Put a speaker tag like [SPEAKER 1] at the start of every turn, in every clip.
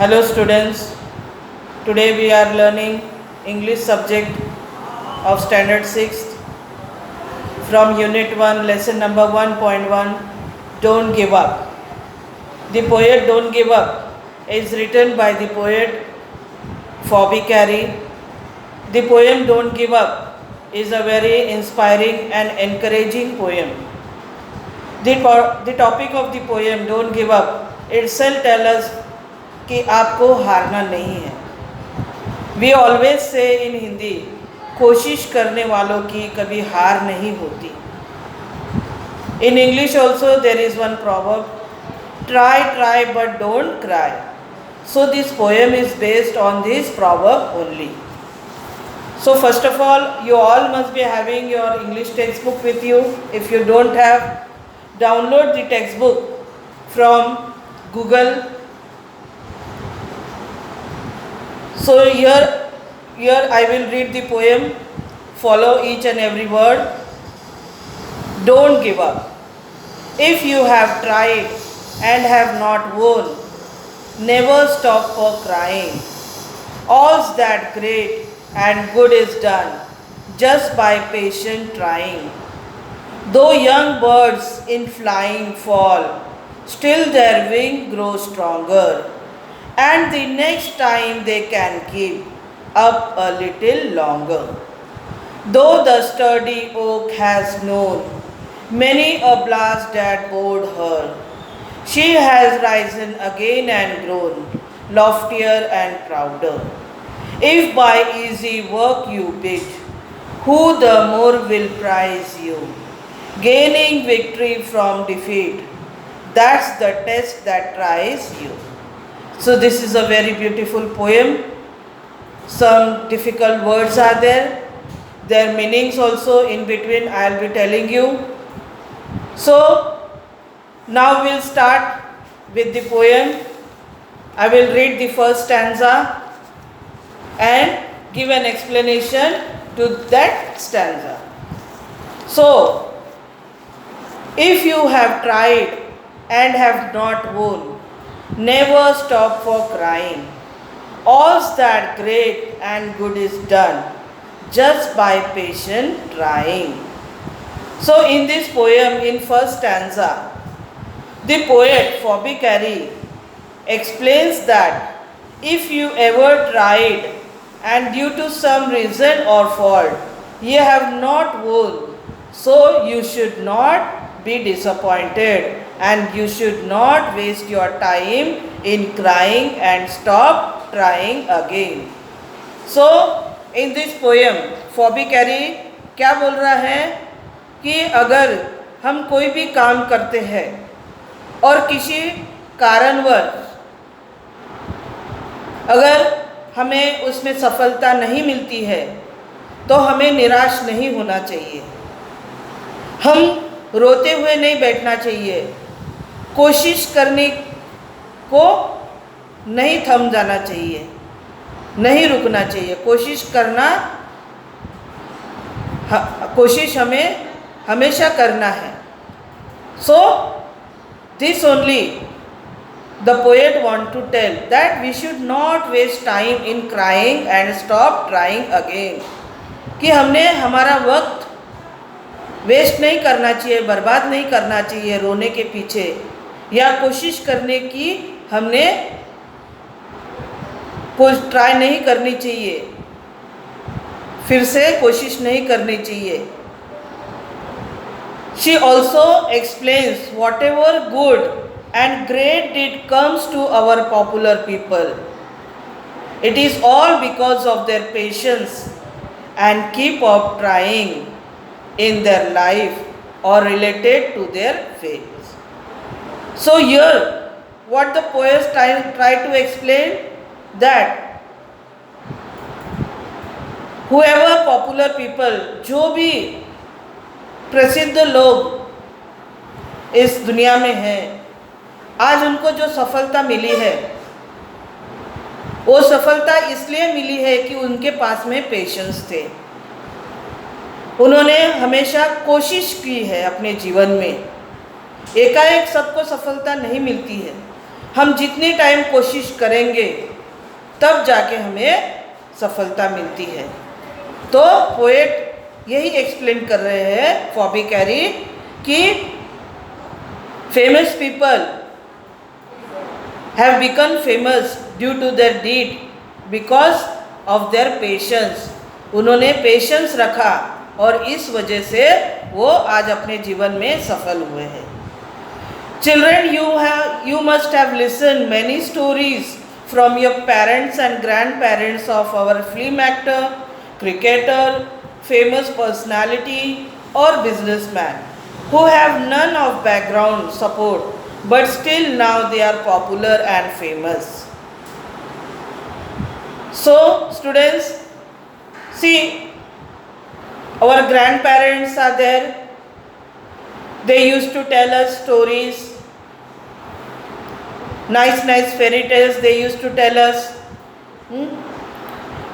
[SPEAKER 1] Hello students, today we are learning English subject of standard 6th from unit 1 lesson number 1.1 Don't Give Up. The poet Don't Give Up is written by the poet Phoebe Cary. The poem Don't Give Up is a very inspiring and encouraging poem. The topic of the poem Don't Give Up itself tells us कि आपको हारना नहीं है. We always say इन हिंदी, कोशिश करने वालों की कभी हार नहीं होती. In English also there is one proverb, try try but don't cry. So this poem is based on this proverb only. So first of all, you all must be having your English textbook with you. If you don't have, download the textbook from Google. So here I will read the poem. Follow each and every word. Don't give up. If you have tried and have not won, never stop for crying. All's that great and good is done just by patient trying. Though young birds in flying fall, still their wing grows stronger, and the next time they can keep up a little longer. Though the sturdy oak has known many a blast that bowed her, she has risen again and grown loftier and prouder. If by easy work you bid, who the more will prize you, gaining victory from defeat? That's the test that tries you. So this is a very beautiful poem. Some difficult words are there. Their meanings also in between I will be telling you. So now we'll start with the poem. I will read the first stanza and give an explanation to that stanza. So, if you have tried and have not won, never stop for crying. All's that great and good is done just by patient trying. So in this poem, in first stanza, the poet Phoebe Cary explains that if you ever tried and due to some reason or fault you have not won, so you should not be disappointed and you should not waste your time in crying and stop trying again. So in this poem Phoebe Cary क्या बोल रहा है कि अगर हम कोई भी काम करते हैं और किसी कारणवश अगर हमें उसमें सफलता नहीं मिलती है तो हमें निराश नहीं होना चाहिए. हम रोते हुए नहीं बैठना चाहिए. कोशिश करने को नहीं थम जाना चाहिए, नहीं रुकना चाहिए. कोशिश हमें हमेशा करना है. So this only the poet want to tell that we should not waste time in crying and stop trying again. कि हमने हमारा वक्त वेस्ट नहीं करना चाहिए, बर्बाद नहीं करना चाहिए रोने के पीछे, या कोशिश करने की हमने कुछ ट्राई नहीं करनी चाहिए, फिर से कोशिश नहीं करनी चाहिए. She also explains whatever good and great deed comes to our popular people, it is all because of their patience and keep up trying in their life or related to their faith. So here what the poets try to explain that whoever popular people, जो भी प्रसिद्ध लोग इस दुनिया में हैं, आज उनको जो सफलता मिली है वो सफलता इसलिए मिली है कि उनके पास में पेशेंस थे. उन्होंने हमेशा कोशिश की है अपने जीवन में. एकाएक सबको सफलता नहीं मिलती है. हम जितनी टाइम कोशिश करेंगे तब जाके हमें सफलता मिलती है। तो पोएट यही एक्सप्लेन कर रहे हैं फॉबी कैरी कि famous people have become famous due to their deed because of their patience. उन्होंने पेशेंस रखा और इस वजह से वो आज अपने जीवन में सफल हुए हैं। Children, you must have listened many stories from your parents and grandparents of our film actor, cricketer, famous personality or businessman who have none of background support but still now they are popular and famous. So students, see, our grandparents are there. They used to tell us stories, nice fairy tales they used to tell us.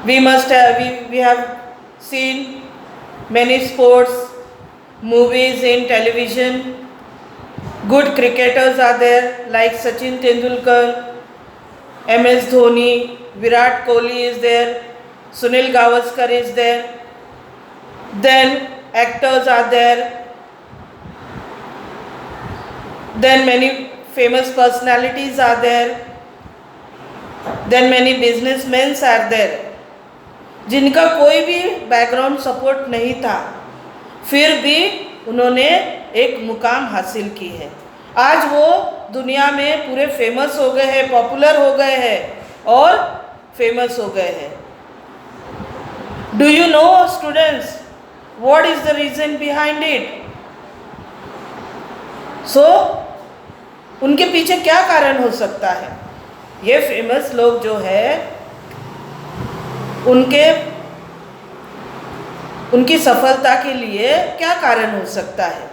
[SPEAKER 1] We have seen many sports movies in television. Good cricketers are there like Sachin Tendulkar, MS Dhoni, Virat Kohli is there, Sunil Gavaskar is there. Then actors are there. Then many famous personalities are there. Then many businessmen are there. जिनका कोई भी background support नहीं था, फिर भी उन्होंने एक मुकाम हासिल की है। आज वो दुनिया में पूरे फेमस हो गए हैं, पॉपुलर हो गए हैं और फेमस हो गए हैं। Do you know students what is the reason behind it? So उनके पीछे क्या कारण हो सकता है? ये फेमस लोग जो है उनकी सफलता के लिए क्या कारण हो सकता है?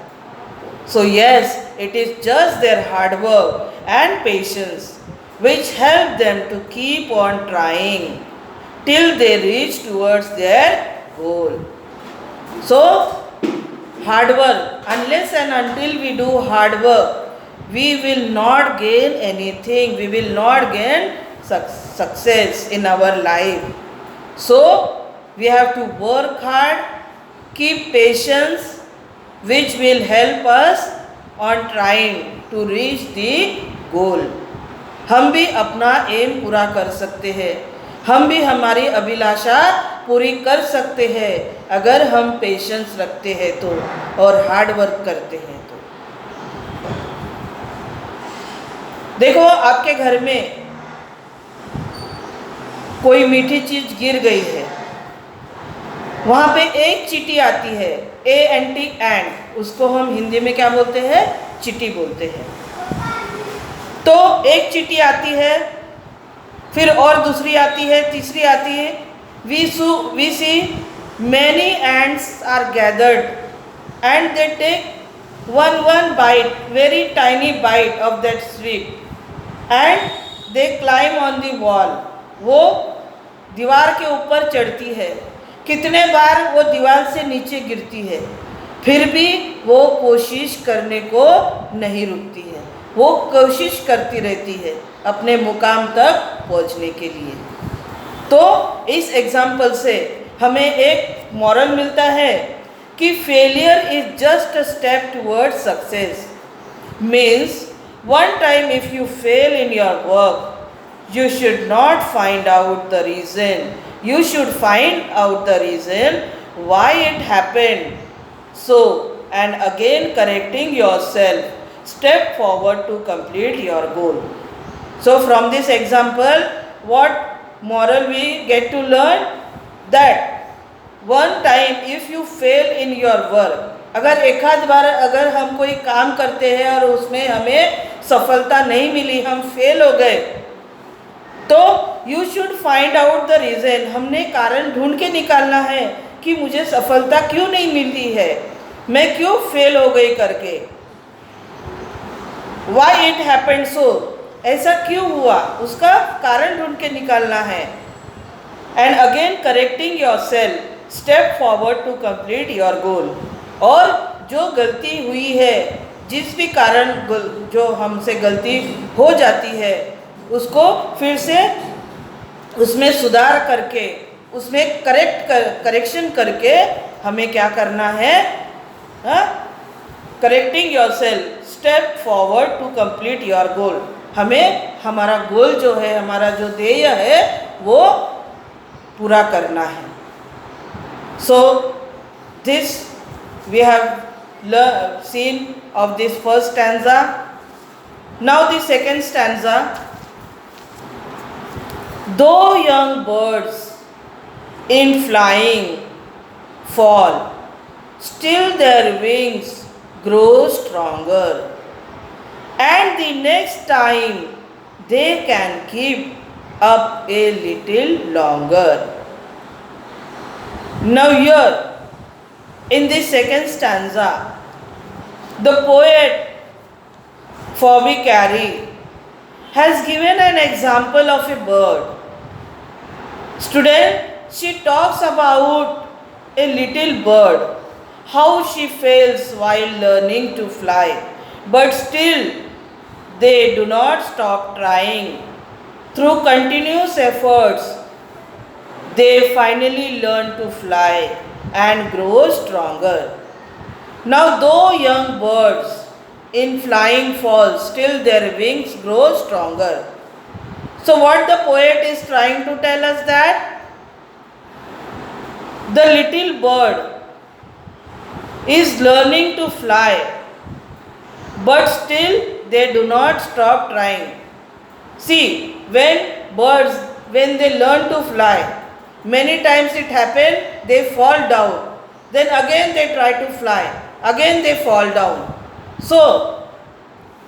[SPEAKER 1] So yes, it is just there hard work and patience which help them to keep on trying till they reach towards their goal. So hard work, unless and until we do hard work, we will not gain anything, we will not gain success in our life. So we have to work hard, keep patience, which will help us on trying to reach the goal. हम भी अपना M पूरा कर सकते हैं, हम भी हमारी अभिलाषा पूरी कर सकते हैं अगर हम पेशेंस रखते हैं तो और हार्ड वर्क करते हैं तो। देखो, आपके घर में कोई मीठी चीज गिर गई है, वहाँ पे एक चींटी आती है, ANT एंट, उसको हम हिंदी में क्या बोलते हैं? चींटी बोलते हैं। तो एक चींटी आती है, फिर और दूसरी आती है, तीसरी आती है। We see many ants are gathered and they take one bite, very tiny bite of that sweet and they climb on the wall. वो दीवार के ऊपर चढ़ती है। कितने बार वो दीवार से नीचे गिरती है, फिर भी वो कोशिश करने को नहीं रुकती है, वो कोशिश करती रहती है अपने मुकाम तक पहुंचने के लिए। तो इस एग्जाम्पल से हमें एक मॉरल मिलता है कि failure is just a step towards success. Means one time if you fail in your work, you should not find out the reason, you should find out the reason why it happened. So, and again correcting yourself, step forward to complete your goal. So from this example, what moral we get to learn? That one time if you fail in your work, अगर एक आध बार अगर हम कोई काम करते हैं और उसमें हमें सफलता नहीं मिली, हम फेल हो गए, तो you should find out the reason, हमने कारण ढूंढ के निकालना है कि मुझे सफलता क्यों नहीं मिलती है, मैं क्यों फेल हो गई करके। वाई इट हैपेंड सो, ऐसा क्यों हुआ, उसका कारण ढूंढ के निकालना है। And again correcting yourself, step forward to complete your goal. और जो गलती हुई है जिस भी कारण जो हमसे गलती हो जाती है उसको फिर से उसमें सुधार करके, उसमें करेक्शन करके हमें क्या करना है, correcting yourself step forward to complete your goal. हमें हमारा गोल जो है, हमारा जो ध्येय है वो पूरा करना है। So this we have seen of this first stanza. Now the second stanza. Though young birds in flying fall, still their wings grow stronger, and the next time they can keep up a little longer. Now here in the second stanza, the poet Phoebe Cary has given an example of a bird. Student, she talks about a little bird, how she fails while learning to fly, but still they do not stop trying. Through continuous efforts, they finally learn to fly and grow stronger. Now, though young birds in flying fall, still their wings grow stronger. So, what the poet is trying to tell us that the little bird is learning to fly, but still they do not stop trying. See, when they learn to fly, many times it happens they fall down, then again they try to fly, again they fall down. So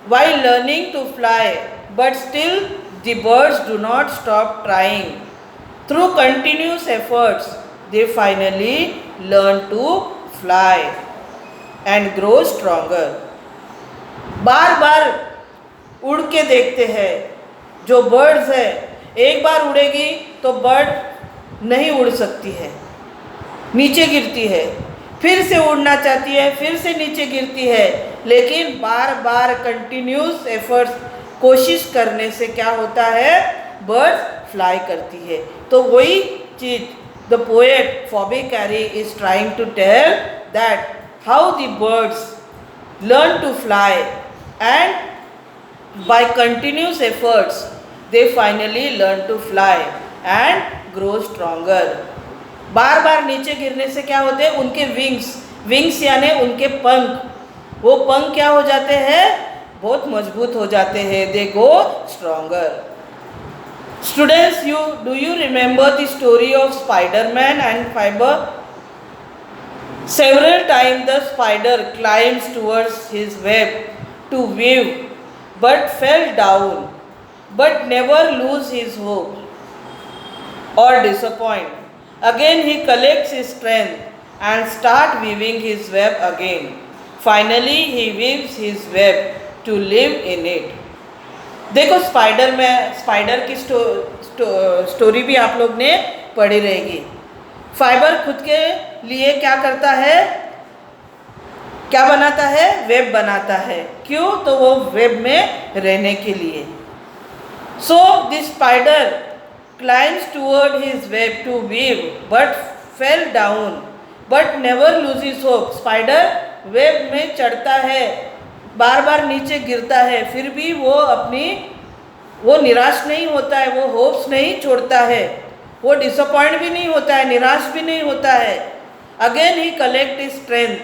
[SPEAKER 1] while learning to fly, but still the birds do not stop trying. Through continuous efforts, they finally learn to fly and grow stronger. बार बार उड़ के देखते हैं। जो birds है, एक बार उड़ेगी तो bird नहीं उड़ सकती है, नीचे गिरती है, फिर से उड़ना चाहती है, फिर से नीचे गिरती है, लेकिन बार बार कंटिन्यूस एफर्ट्स, कोशिश करने से क्या होता है, बर्ड्स फ्लाई करती है। तो वही चीज़ the poet Phoebe Cary is trying to tell that how the birds learn to fly and by continuous efforts they finally learn to fly and grow stronger. बार बार नीचे गिरने से क्या होते हैं, उनके विंग्स यानी उनके पंख, वो पंख क्या हो जाते हैं, बहुत मजबूत हो जाते हैं, they go stronger. Students, do you remember the story of Spiderman and fibre? Several times the spider climbs towards his web to weave, but fell down, but never lose his hope or disappoint. Again he collects his strength and start weaving his web again. Finally he weaves his web to live in it. देखो spider की story भी आप लोग ने पढ़ी रहेगी. Fibre खुद के लिए क्या करता है, क्या बनाता है, वेब बनाता है. क्यों? तो वो वेब में रहने के लिए. So this spider climbs toward his web to weave but fell down but never lose his hope. Spider web में चढ़ता है, बार बार नीचे गिरता है, फिर भी वो निराश नहीं होता है, वो होप्स नहीं छोड़ता है, वो डिसअपॉइंट भी नहीं होता है, निराश भी नहीं होता है. अगेन ही कलेक्ट हिज स्ट्रेंथ,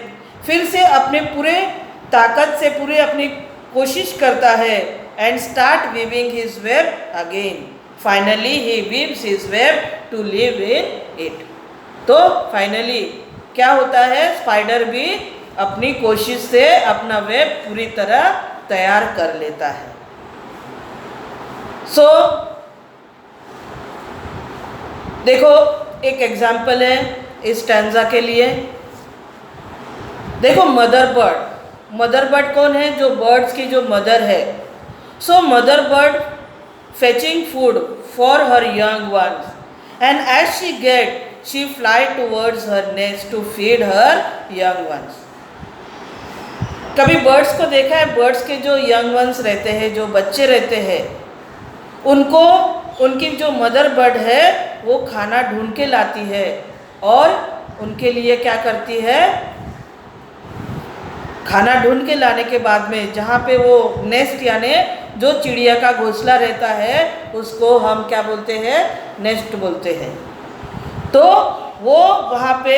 [SPEAKER 1] फिर से अपने पूरे ताकत से पूरी अपनी कोशिश करता है. And start weaving his web again. Finally he weaves his web to live in it. तो फाइनली क्या होता है, स्पाइडर भी अपनी कोशिश से अपना वेब पूरी तरह तैयार कर लेता है. सो देखो एक एग्जाम्पल है इस स्टैंजा के लिए. देखो मदर बर्ड कौन है, जो बर्ड्स की जो मदर है. So mother bird fetching food for her young ones and as she fly towards her nest to feed her young ones. कभी बर्ड्स को देखा है? बर्ड्स के जो यंग वंस रहते हैं, जो बच्चे रहते हैं, उनको उनकी जो मदर बर्ड है वो खाना ढूंढ के लाती है और उनके लिए क्या करती है, खाना ढूंढ के लाने के बाद में जहाँ पे वो नेस्ट यानी जो चिड़िया का घोंसला रहता है उसको हम क्या बोलते हैं? नेस्ट बोलते हैं। तो वो वहाँ पे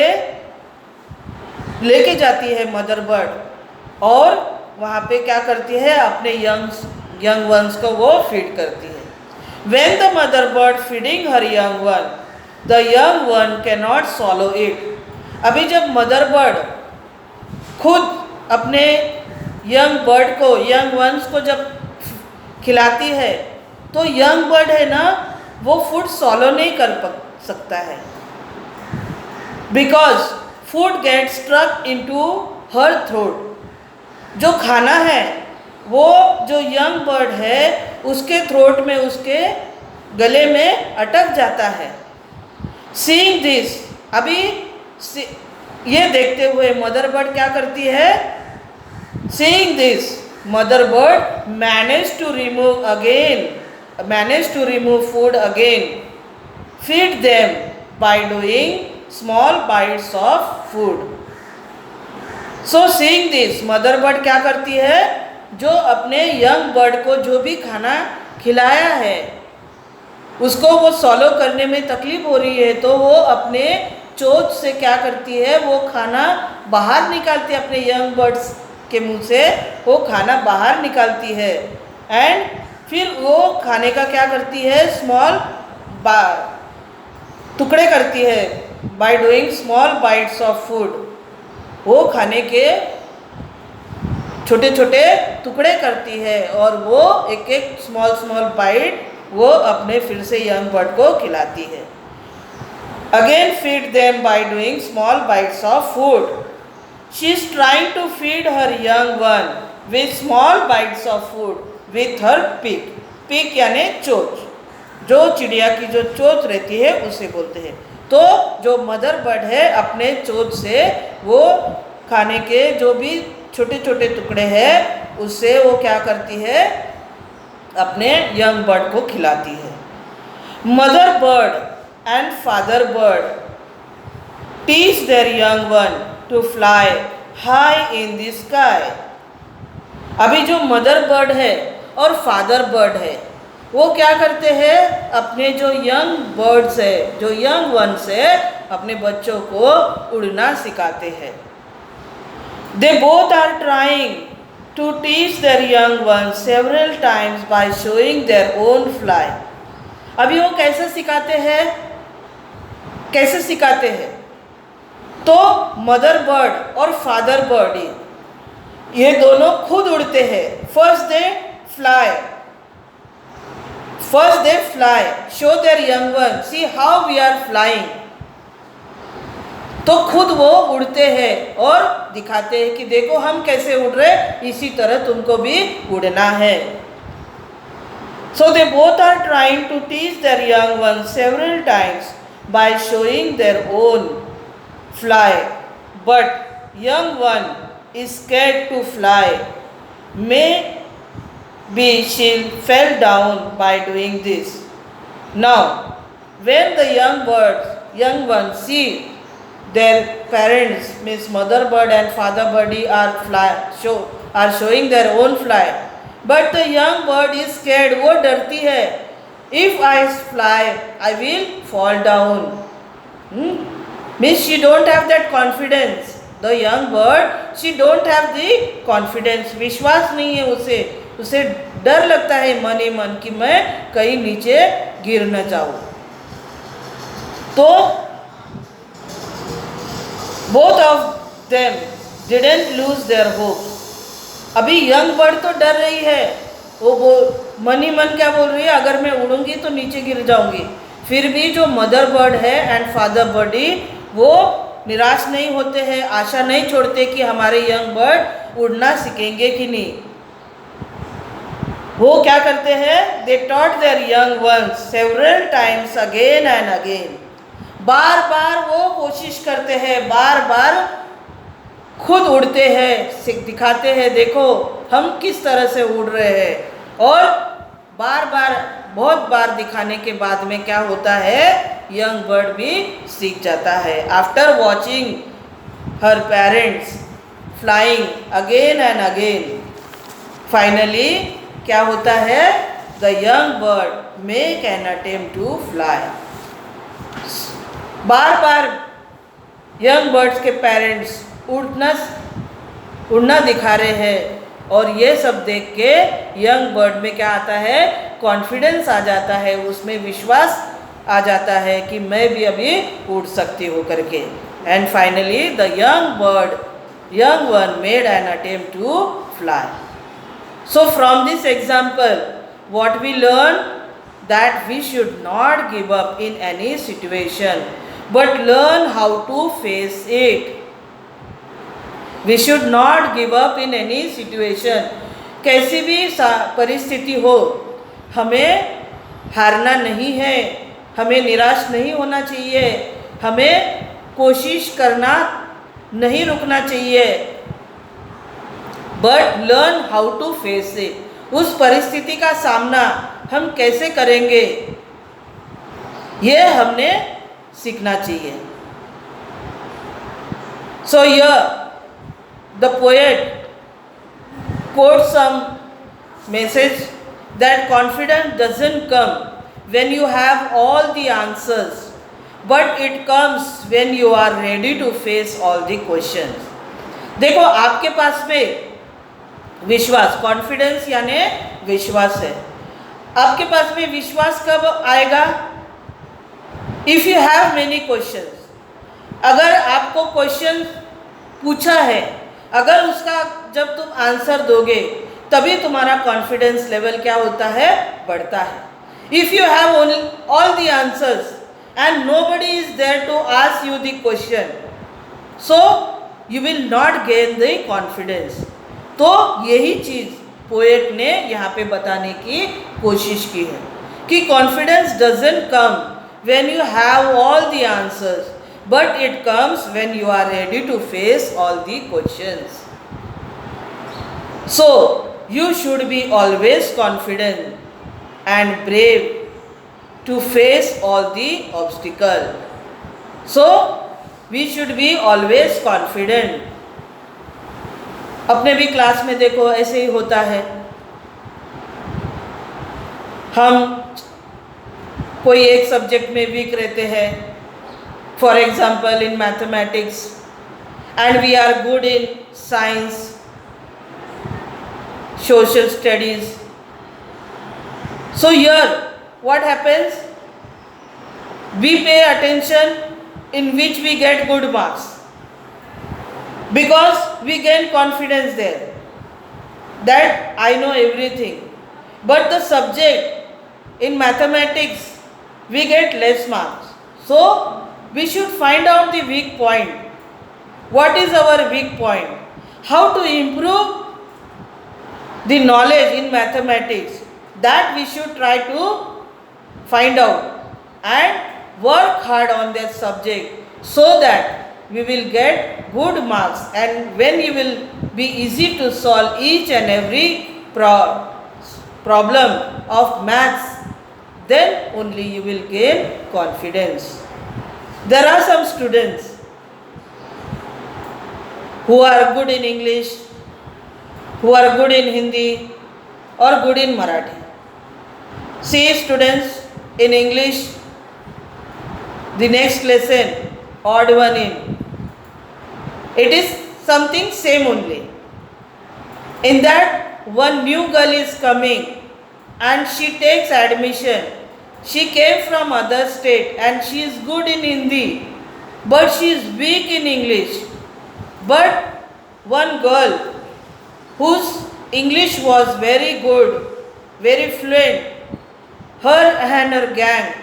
[SPEAKER 1] लेके जाती है मदर बर्ड और वहाँ पे क्या करती है? अपने यंग वंस को वो फीड करती है। When the mother bird feeding her young one, the young one cannot swallow it. अभी जब मदर बर्ड खुद अपने यंग बर्ड को, यंग वंस को जब खिलाती है तो यंग बर्ड है ना, वो फूड सॉलो नहीं कर सकता है, because food get struck into her throat. जो खाना है वो जो यंग बर्ड है उसके थ्रोट में, उसके गले में अटक जाता है। सीइंग दिस, अभी ये देखते हुए मदर बर्ड क्या करती है? Seeing this mother bird manage to remove food again, feed them by doing small bites of food. So seeing this, mother bird क्या करती है? जो अपने यंग बर्ड को जो भी खाना खिलाया है उसको वो सॉलो करने में तकलीफ हो रही है, तो वो अपने चोंच से क्या करती है? वो खाना बाहर निकालती है, अपने यंग बर्ड्स के मुंह से वो खाना बाहर निकालती है। एंड फिर वो खाने का क्या करती है? स्मॉल टुकड़े करती है, bye doing small bites of food. वो खाने के छोटे छोटे टुकड़े करती है और वो एक एक स्मॉल बाइट वो अपने फिर से यंग बर्ड को खिलाती है। Again feed them by doing small bites of food. She is trying to feed her young one with small bites of food with her pick. Pick यानी चोंच, जो चिड़िया की जो चोंच रहती है उसे बोलते हैं। तो जो मदर बर्ड है अपने चोंच से वो खाने के जो भी छोटे छोटे टुकड़े हैं उससे वो क्या करती है? अपने यंग बर्ड को खिलाती है। Mother bird and father bird teach their young one two fly high in the sky. अभी जो मदर बर्ड है और फादर बर्ड है वो क्या करते हैं? अपने जो यंग बर्ड्स है, जो यंग वंस है, अपने बच्चों को उड़ना सिखाते हैं। They both are trying to teach their young ones several times by showing their own fly. अभी वो कैसे सिखाते हैं? कैसे सिखाते हैं? तो मदर बर्ड और फादर बर्ड ये दोनों खुद उड़ते हैं। First they fly, show their young one, see how we are flying. तो खुद वो उड़ते हैं और दिखाते हैं कि देखो हम कैसे उड़ रहे, इसी तरह तुमको भी उड़ना है। So they both are trying to teach their young one several times by showing their own fly, but young one is scared to fly, maybe she fell down by doing this. Now when the young ones see their parents, means mother bird and father birdie are showing their own fly, but the young bird is scared, वो डरती है। If I fly, I will fall down. Means she don't have that confidence. The young bird, she don't have the confidence. विश्वास नहीं है उसे डर लगता है मन ही मन कि मैं कहीं नीचे गिर न जाऊं। तो both of them didn't lose their hope. अभी यंग बर्ड तो डर रही है, वो मन ही मन क्या बोल रही है? अगर मैं उड़ूंगी तो नीचे गिर जाऊंगी। फिर भी जो मदर बर्ड है एंड फादर बर्डी वो निराश नहीं होते हैं, आशा नहीं छोड़ते कि हमारे यंग बर्ड उड़ना सीखेंगे कि नहीं। वो क्या करते हैं? They taught their young ones several times again and again. बार बार वो कोशिश करते हैं, बार बार खुद उड़ते हैं, दिखाते हैं देखो हम किस तरह से उड़ रहे हैं, और बार बार बहुत बार दिखाने के बाद में क्या होता है, यंग बर्ड भी सीख जाता है। After watching her parents flying again and again, finally क्या होता है, the young bird make an attempt to fly. बार बार यंग बर्ड्स के पेरेंट्स उड़ना दिखा रहे हैं, और ये सब देख के यंग बर्ड में क्या आता है, कॉन्फिडेंस आ जाता है, उसमें विश्वास आ जाता है कि मैं भी अभी उड़ सकती हूँ करके। And finally the young one made an attempt to fly. So from this example, what we learn, that we should not give up in any situation, but learn how to face it. We should not give up in any situation. कैसी भी परिस्थिति हो, हमें हारना नहीं है, हमें निराश नहीं होना चाहिए, हमें कोशिश करना नहीं रुकना चाहिए, but learn how to face it. उस परिस्थिति का सामना हम कैसे करेंगे, ये हमने सीखना चाहिए। So the poet quote some message that confidence doesn't come when you have all the answers, but it comes when you are ready to face all the questions. देखो आपके पास में विश्वास, कॉन्फिडेंस यानी विश्वास है, आपके पास में विश्वास कब आएगा, if you have many questions. अगर आपको क्वेश्चन पूछा है, अगर उसका जब तुम आंसर दोगे तभी तुम्हारा कॉन्फिडेंस लेवल क्या होता है, बढ़ता है। If you have all the answers and nobody is there to ask you the question, so you will not gain the confidence. तो यही चीज़ पोएट ने यहाँ पे बताने की कोशिश की है कि confidence doesn't come when you have all the answers, but it comes when you are ready to face all the questions. So you should be always confident and brave to face all the obstacle. So we should be always confident. अपने भी class में देखो ऐसे ही होता है, हम कोई एक सब्जेक्ट में वीक रहते हैं, for example in mathematics, and we are good in science, social studies. So here what happens, we pay attention in which we get good marks, because we gain confidence there that I know everything. But the subject in mathematics we get less marks. So we should find out the weak point. What is our weak point? How to improve the knowledge in mathematics, that we should try to find out and work hard on that subject, so that we will get good marks, and when you will be easy to solve each and every problem of maths, then only you will gain confidence. There are some students who are good in English, who are good in Hindi or good in Marathi. See students in English, the next lesson, odd one in, it is something same only. In that, one new girl is coming and she takes admission. She came from other state and she is good in Hindi, but she is weak in English. But one girl whose English was very good, very fluent, her and her gang,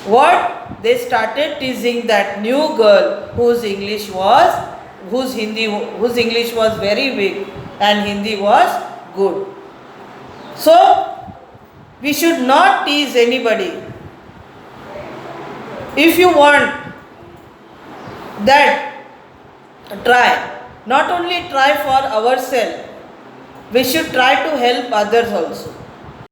[SPEAKER 1] what? They started teasing that new girl whose English was very weak and Hindi was good. So we should not tease anybody. If you want that, try. not only try for ourselves, we should try to help others also.